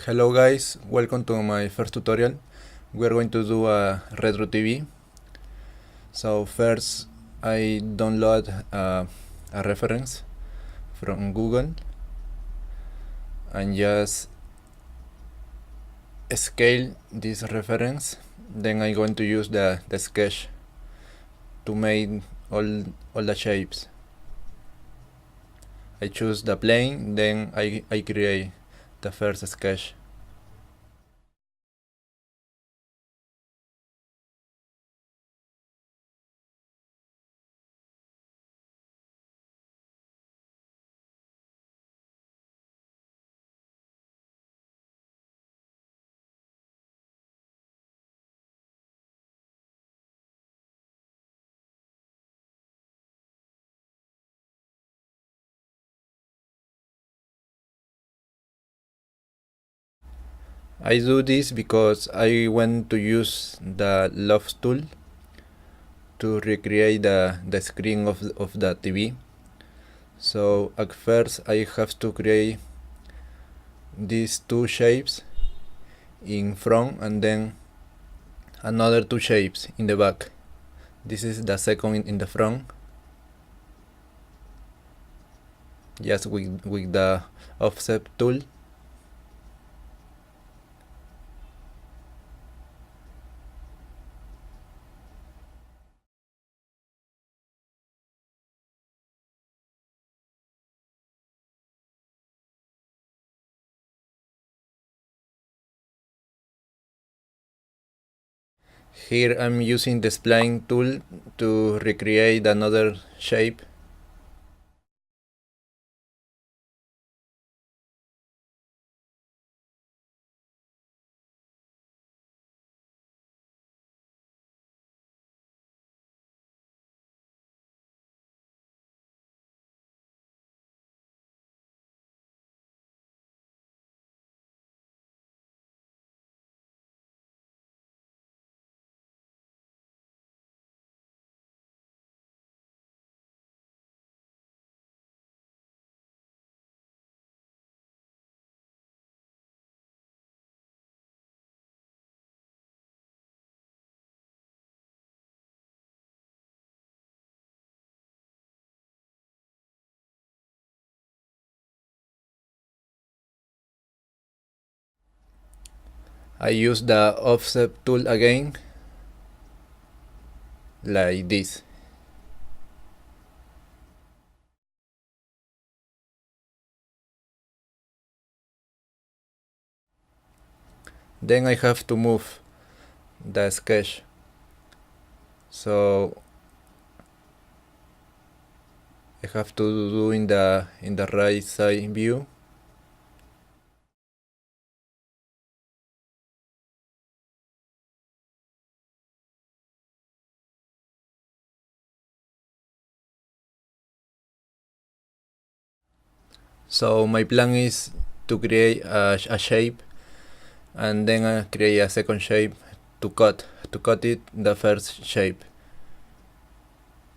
Hello guys, welcome to my first tutorial. We are going to do a retro TV. So first I download a reference from Google and just scale this reference. Then I'm going to use the sketch to make all the shapes. I choose the plane, then I create the first sketch. I do this because I want to use the Love tool to recreate the screen of the TV. So at first I have to create these two shapes in front and then another two shapes in the back. This is the second in the front, just with the offset tool. Here I'm using the spline tool to recreate another shape. I use the offset tool again, like this. Then I have to move the sketch. So I have to do in the right side view. So my plan is to create a shape and then create a second shape to cut it the first shape.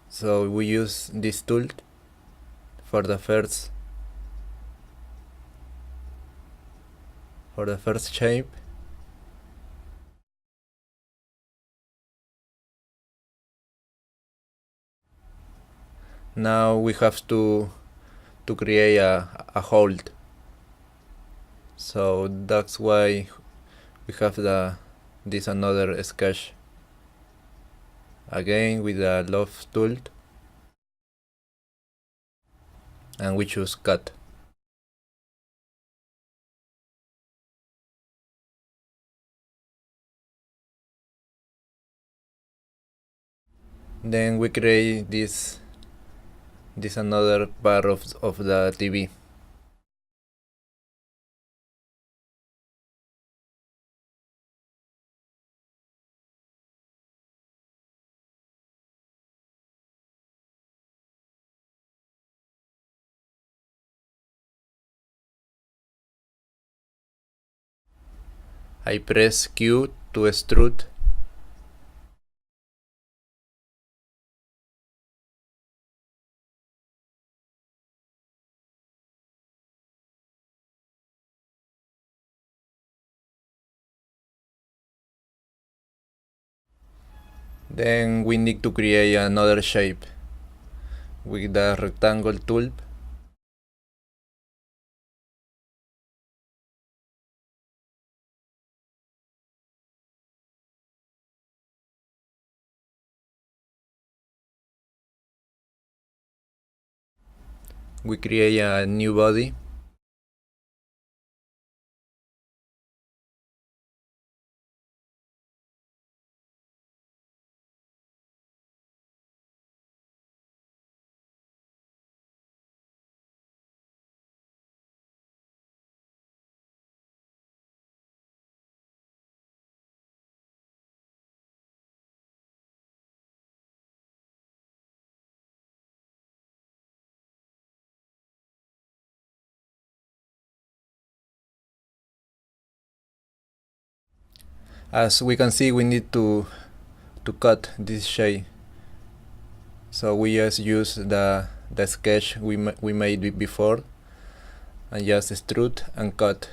So we use this tool for the first shape. Now we have to create a hold. So that's why we have this another sketch again with the love tool, and we choose cut. Then we create this another part of the TV. I press Q to extrude. Then we need to create another shape with the rectangle tool. We create a new body. As we can see, we need to cut this shape. So we just use the sketch we made before and just extrude and cut.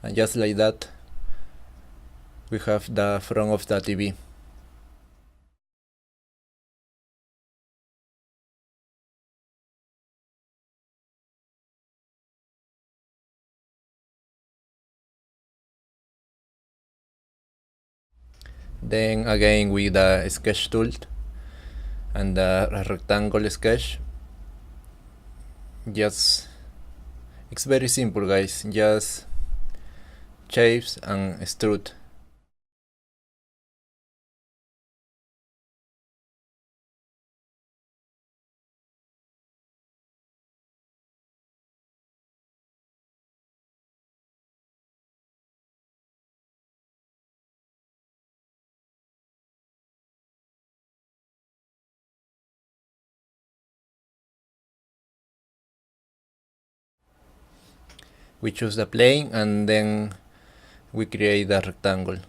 And just like that, we have the front of the TV. Then again with the sketch tool and the rectangle sketch, just it's very simple, guys. Just shapes and extrude. We choose the plane and then we create the rectangle.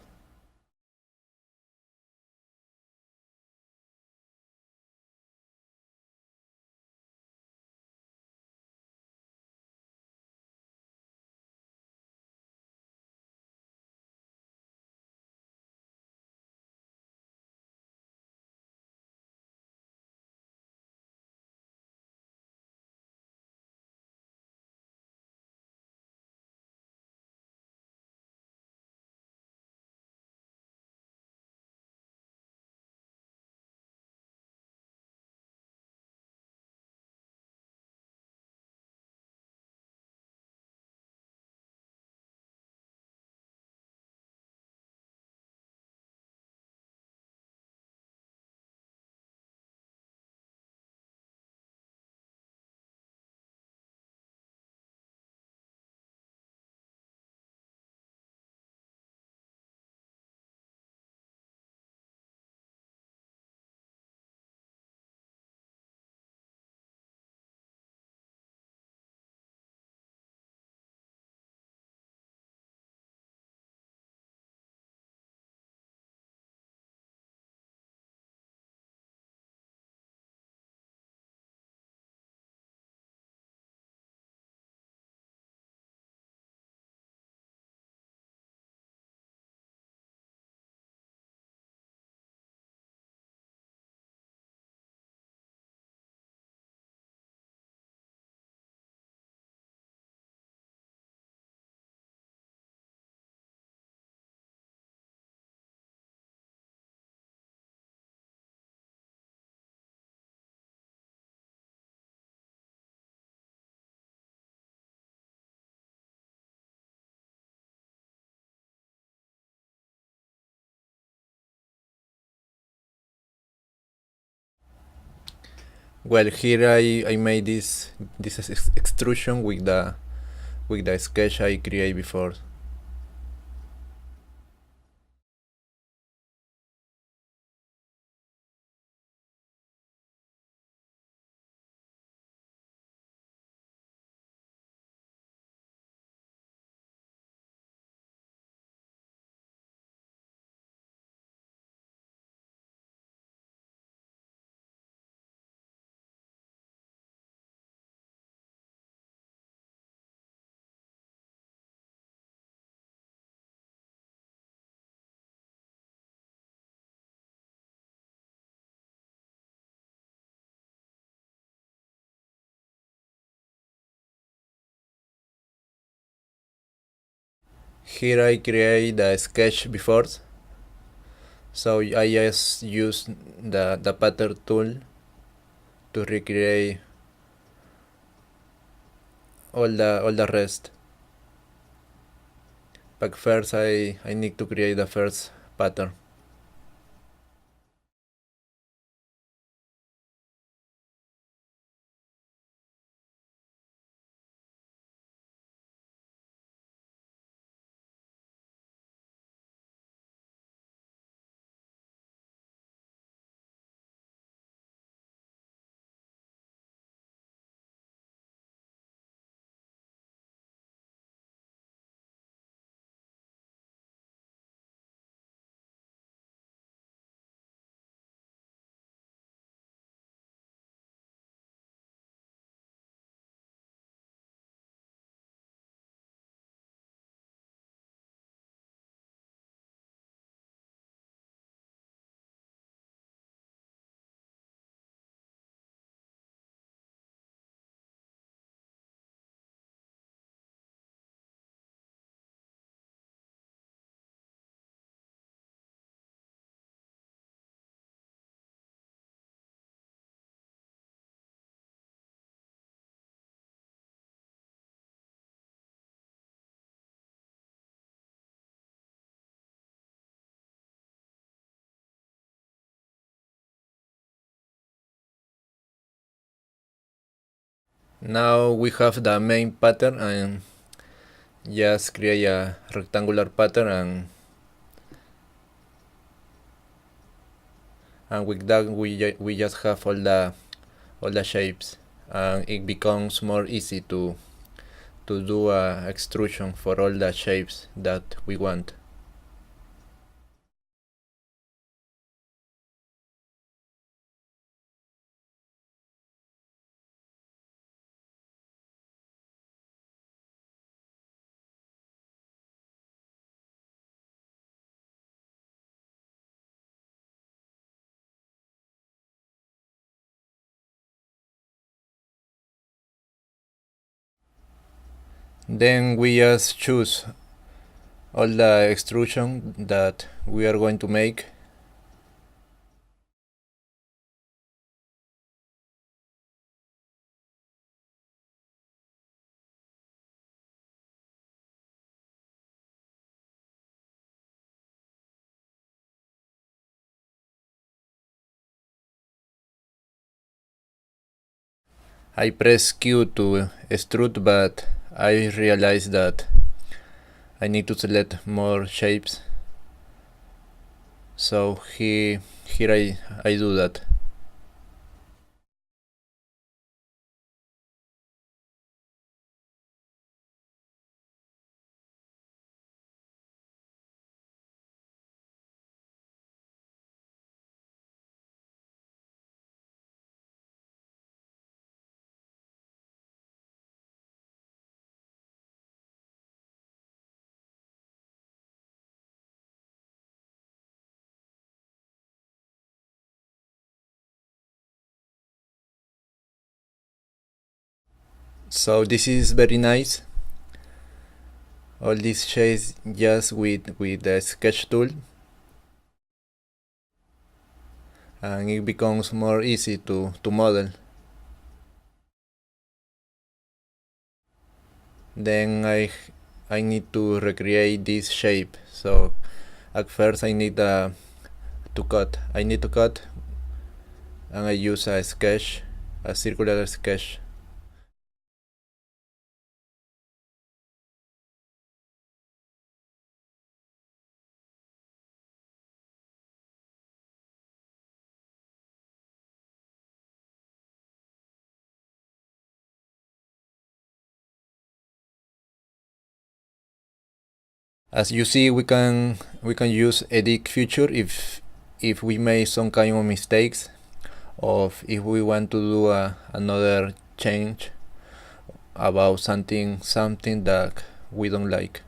Well, here I made this extrusion with the sketch I created before. Here I create the sketch before, so I just use the pattern tool to recreate all the rest. But first I need to create the first pattern. Now we have the main pattern, and just create a rectangular pattern, and with that we just have all the shapes, and it becomes more easy to do a extrusion for all the shapes that we want. Then we just choose all the extrusion that we are going to make. I press Q to extrude, but I realize that I need to select more shapes. So here I do that. So this is very nice. All these shapes just with the sketch tool, and it becomes more easy to model. Then I need to recreate this shape. So at first I need to cut. I need to cut, and I use a sketch, a circular sketch. As you see, we can use edit feature if we make some kind of mistakes, or if we want to do another change about something that we don't like.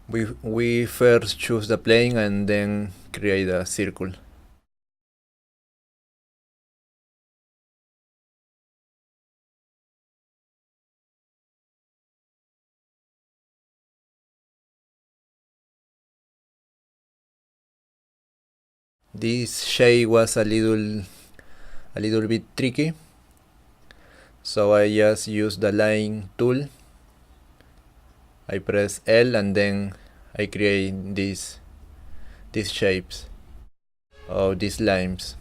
We first choose the plane and then create a circle. This shape was a little bit tricky, so I just use the line tool. I press L and then I create these shapes or these lines.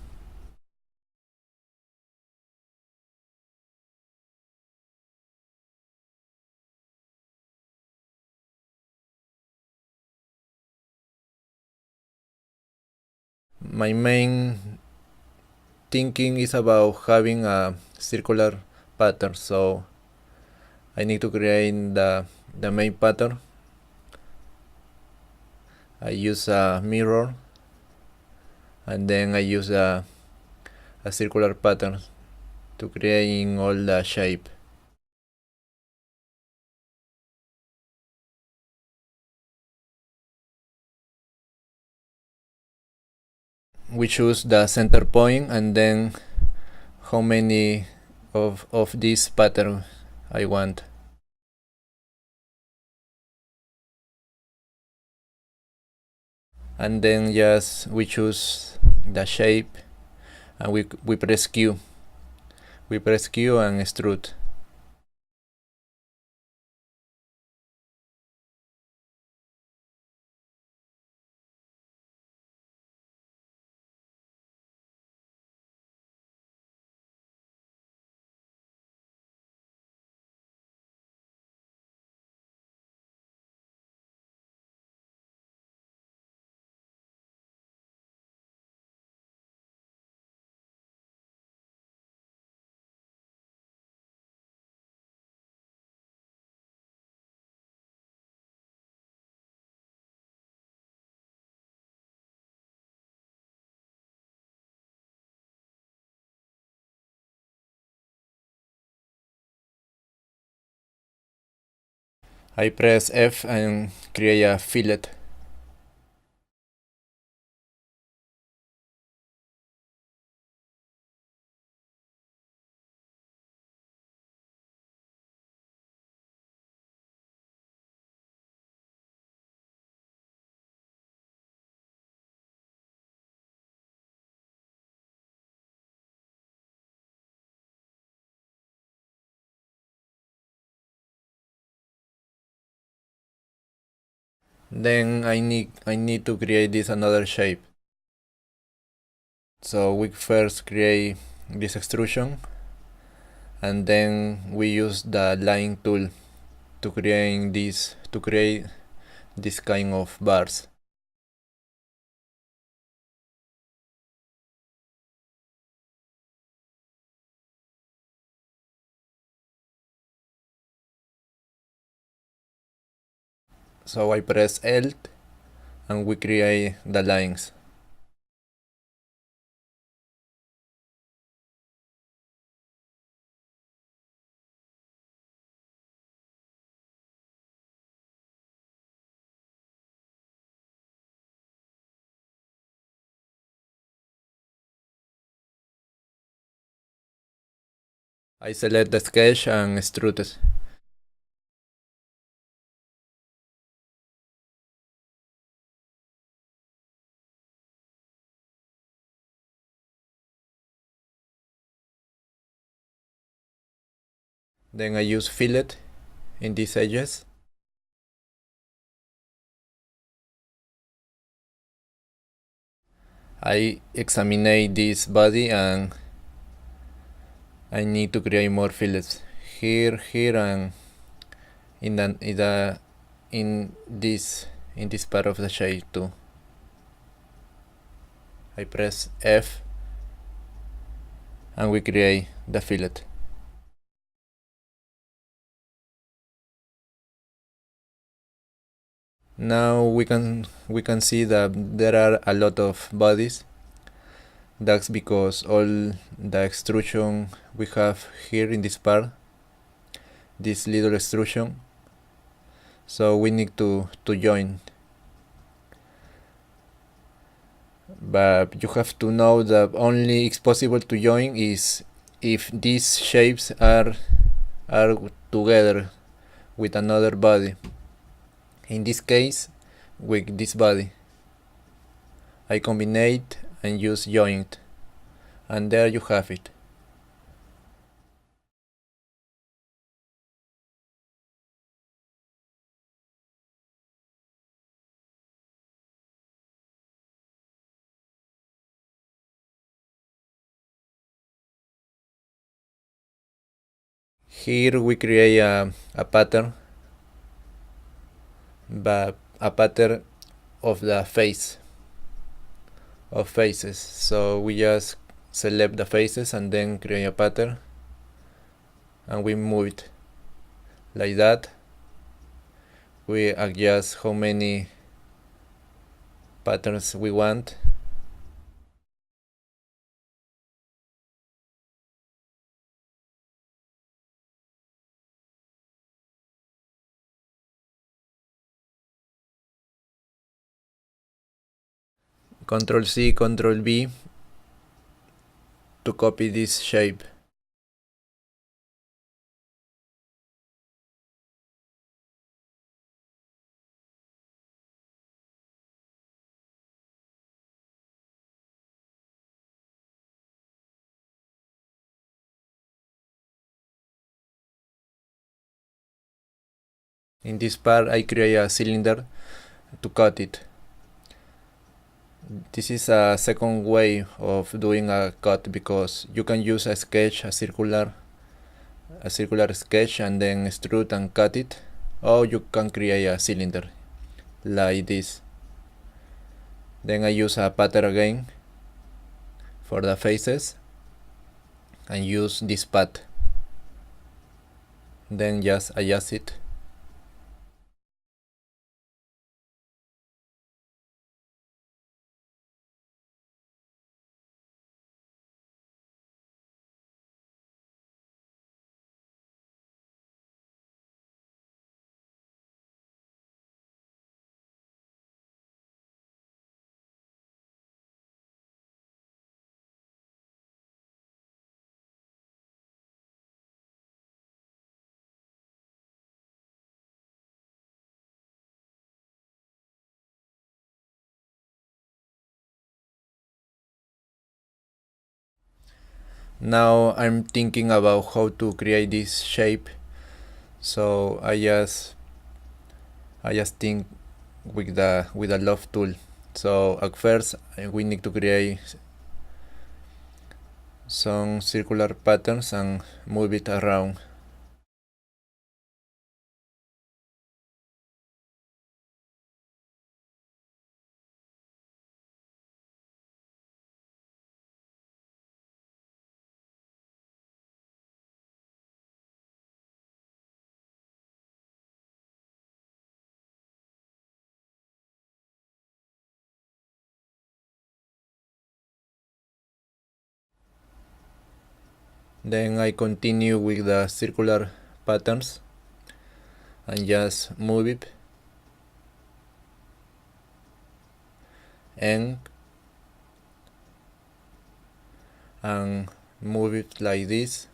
My main thinking is about having a circular pattern, so I need to create the main pattern. I use a mirror and then I use a circular pattern to create all the shape. We choose the center point and then how many of this pattern I want. And then just we choose the shape and we press Q. We press Q and extrude. I press F and create a fillet. Then I need to create this another shape. So we first create this extrusion and then we use the line tool to create this kind of bars. So I press L and we create the lines. I select the sketch and extrude it. Then I use fillet in these edges. I examine this body and I need to create more fillets here, and in this part of the shape too. I press F and we create the fillet. Now we can see that there are a lot of bodies. That's because all the extrusion we have here in this part, this little extrusion, so we need to join. But you have to know that only it's possible to join is if these shapes are together with another body. In this case, with this body, I combine and use joint, and there you have it. Here we create a pattern, but a pattern of the face, of faces. So we just select the faces and then create a pattern, and we move it like that. We adjust how many patterns we want. Ctrl C, Ctrl V to copy this shape. In this part I create a cylinder to cut it. This is a second way of doing a cut, because you can use a sketch, a circular sketch, and then extrude and cut it, or you can create a cylinder like this. Then I use a pattern again for the faces and use this path, then just adjust it. Now I'm thinking about how to create this shape, so I just think with the love tool. So at first we need to create some circular patterns and move it around. Then I continue with the circular patterns and just move it and move it like this.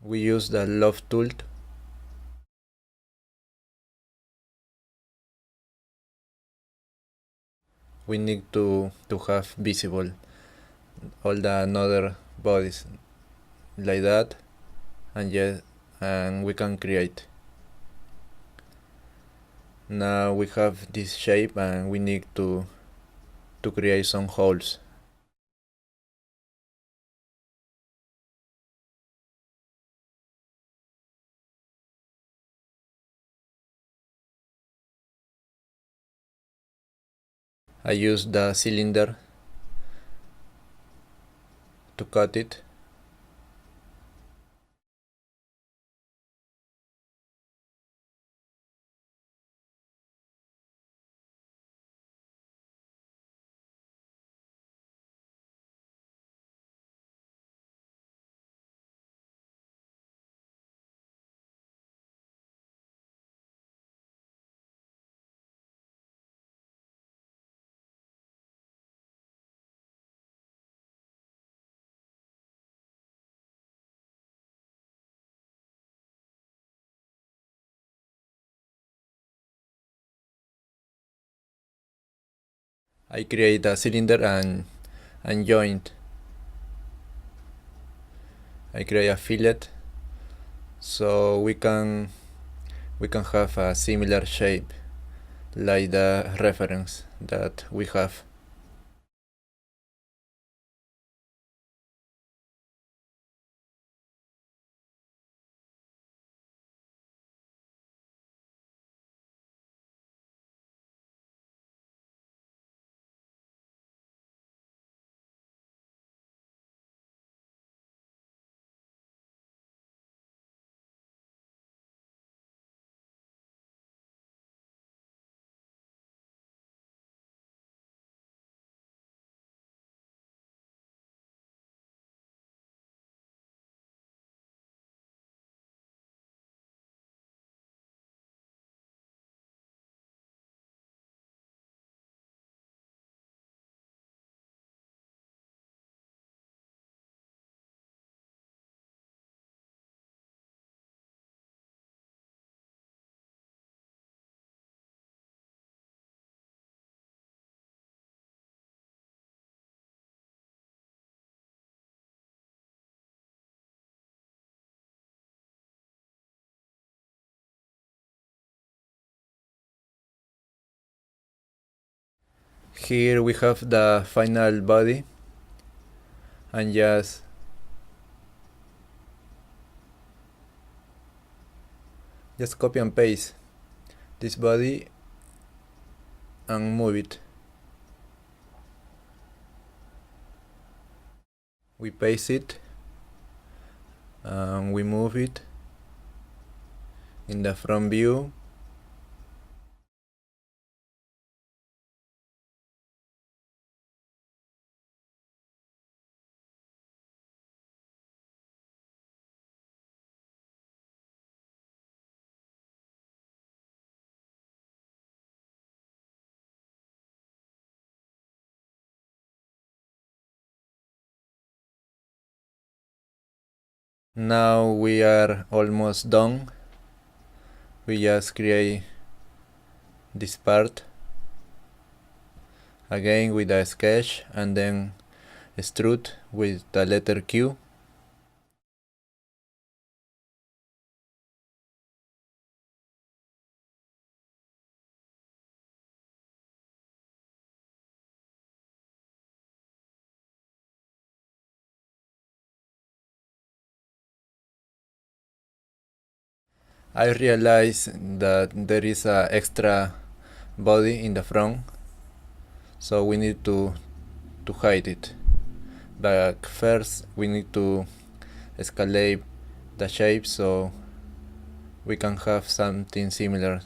We use the love tool. We need to have visible all the another bodies like that, and we can create. Now we have this shape and we need to create some holes. I use the cylinder to cut it. I create a cylinder and joint. I create a fillet so we can have a similar shape like the reference that we have. Here we have the final body and just copy and paste this body and move it. We paste it and we move it in the front view. Now we are almost done. We just create this part again with a sketch and then extrude with the letter Q. I realized that there is a extra body in the front, so we need to hide it. But first we need to escalate the shape so we can have something similar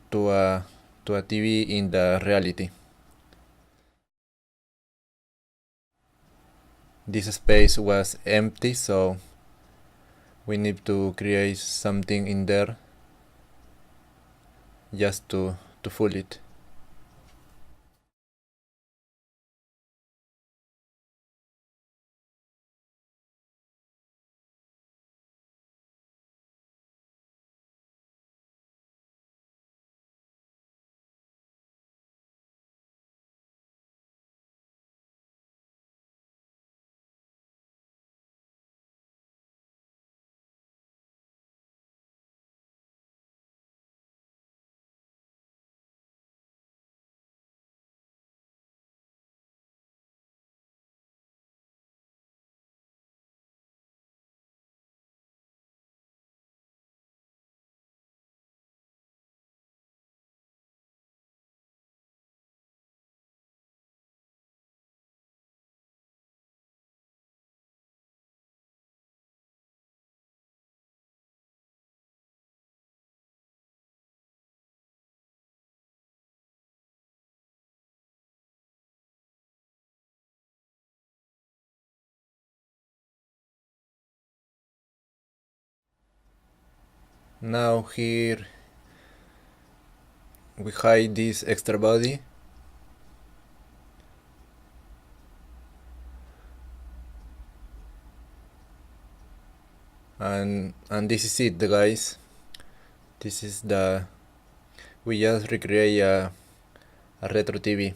to a TV in the reality. This space was empty, so we need to create something in there just to fill it. Now here we hide this extra body, and this is it, guys. This is we just recreate a retro TV.